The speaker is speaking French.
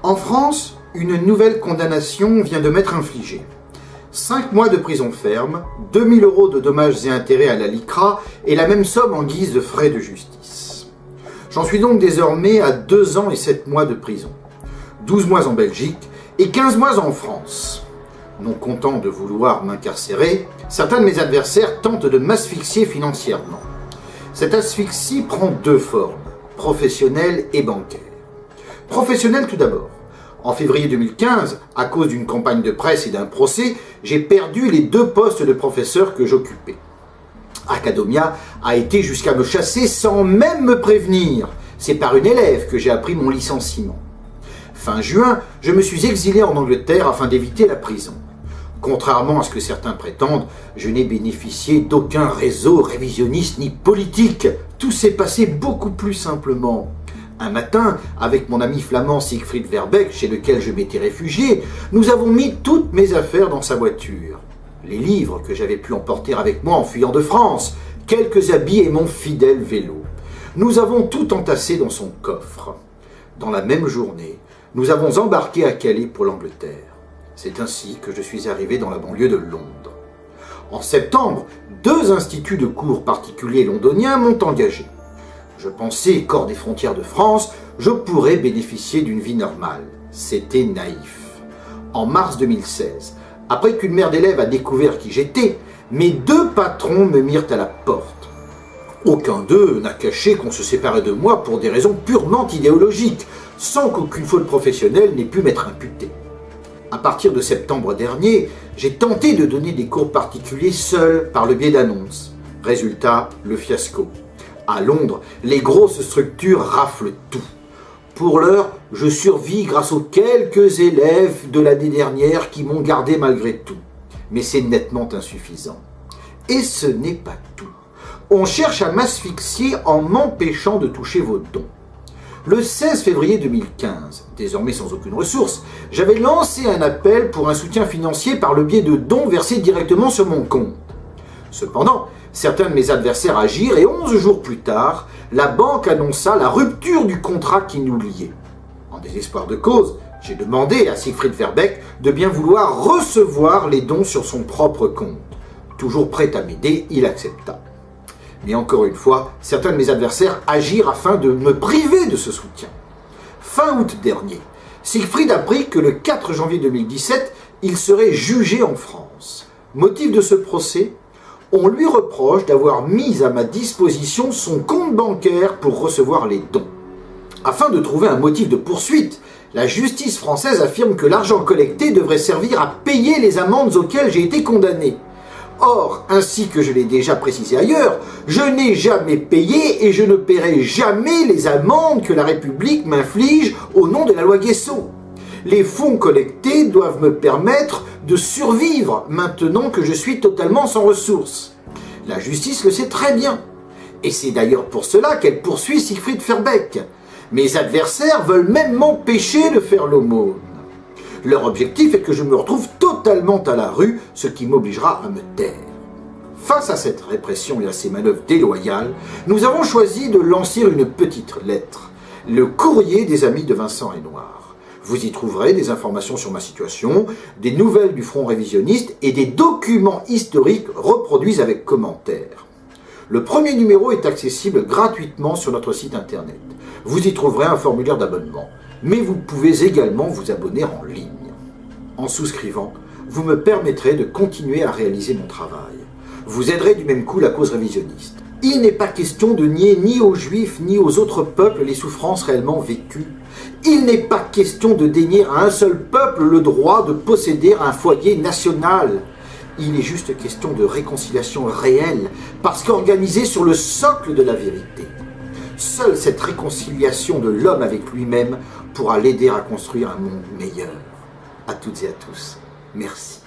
En France, une nouvelle condamnation vient de m'être infligée. 5 mois de prison ferme, 2000 € de dommages et intérêts à la LICRA et la même somme en guise de frais de justice. J'en suis donc désormais à 2 ans et 7 mois de prison, 12 mois en Belgique et 15 mois en France. Non content de vouloir m'incarcérer, certains de mes adversaires tentent de m'asphyxier financièrement. Cette asphyxie prend 2 formes, professionnelle et bancaire. Professionnelle tout d'abord. En février 2015, à cause d'une campagne de presse et d'un procès, j'ai perdu les 2 postes de professeur que j'occupais. Academia a été jusqu'à me chasser sans même me prévenir. C'est par une élève que j'ai appris mon licenciement. Fin juin, je me suis exilé en Angleterre afin d'éviter la prison. Contrairement à ce que certains prétendent, je n'ai bénéficié d'aucun réseau révisionniste ni politique. Tout s'est passé beaucoup plus simplement. Un matin, avec mon ami flamand Siegfried Verbeek, chez lequel je m'étais réfugié, nous avons mis toutes mes affaires dans sa voiture. Les livres que j'avais pu emporter avec moi en fuyant de France, quelques habits et mon fidèle vélo. Nous avons tout entassé dans son coffre. Dans la même journée, nous avons embarqué à Calais pour l'Angleterre. C'est ainsi que je suis arrivé dans la banlieue de Londres. En septembre, 2 instituts de cours particuliers londoniens m'ont engagé. Je pensais qu'hors des frontières de France, je pourrais bénéficier d'une vie normale. C'était naïf. En mars 2016, après qu'une mère d'élève a découvert qui j'étais, mes 2 patrons me mirent à la porte. Aucun d'eux n'a caché qu'on se séparait de moi pour des raisons purement idéologiques, sans qu'aucune faute professionnelle n'ait pu m'être imputée. À partir de septembre dernier, j'ai tenté de donner des cours particuliers seul par le biais d'annonces. Résultat, le fiasco. À Londres, les grosses structures raflent tout. Pour l'heure, je survis grâce aux quelques élèves de l'année dernière qui m'ont gardé malgré tout. Mais c'est nettement insuffisant. Et ce n'est pas tout. On cherche à m'asphyxier en m'empêchant de toucher vos dons. Le 16 février 2015, désormais sans aucune ressource, j'avais lancé un appel pour un soutien financier par le biais de dons versés directement sur mon compte. Cependant, certains de mes adversaires agirent et 11 jours plus tard, la banque annonça la rupture du contrat qui nous liait. En désespoir de cause, j'ai demandé à Siegfried Verbeek de bien vouloir recevoir les dons sur son propre compte. Toujours prêt à m'aider, il accepta. Mais encore une fois, certains de mes adversaires agirent afin de me priver de ce soutien. Fin août dernier, Siegfried apprit que le 4 janvier 2017, il serait jugé en France. Motif de ce procès, on lui reproche d'avoir mis à ma disposition son compte bancaire pour recevoir les dons. Afin de trouver un motif de poursuite, la justice française affirme que l'argent collecté devrait servir à payer les amendes auxquelles j'ai été condamné. Or, ainsi que je l'ai déjà précisé ailleurs, je n'ai jamais payé et je ne paierai jamais les amendes que la République m'inflige au nom de la loi Guessot. Les fonds collectés doivent me permettre de survivre maintenant que je suis totalement sans ressources. La justice le sait très bien. Et c'est d'ailleurs pour cela qu'elle poursuit Siegfried Verbeek. Mes adversaires veulent même m'empêcher de faire l'aumône. Leur objectif est que je me retrouve totalement à la rue, ce qui m'obligera à me taire. Face à cette répression et à ces manœuvres déloyales, nous avons choisi de lancer une petite lettre, le courrier des amis de Vincent Renoir. Vous y trouverez des informations sur ma situation, des nouvelles du Front révisionniste et des documents historiques reproduits avec commentaires. Le premier numéro est accessible gratuitement sur notre site internet. Vous y trouverez un formulaire d'abonnement. Mais vous pouvez également vous abonner en ligne. En souscrivant, vous me permettrez de continuer à réaliser mon travail. Vous aiderez du même coup la cause révisionniste. Il n'est pas question de nier ni aux Juifs ni aux autres peuples les souffrances réellement vécues. Il n'est pas question de dénier à un seul peuple le droit de posséder un foyer national. Il est juste question de réconciliation réelle, parce qu'organisée sur le socle de la vérité. Seule cette réconciliation de l'homme avec lui-même pourra l'aider à construire un monde meilleur. À toutes et à tous, merci.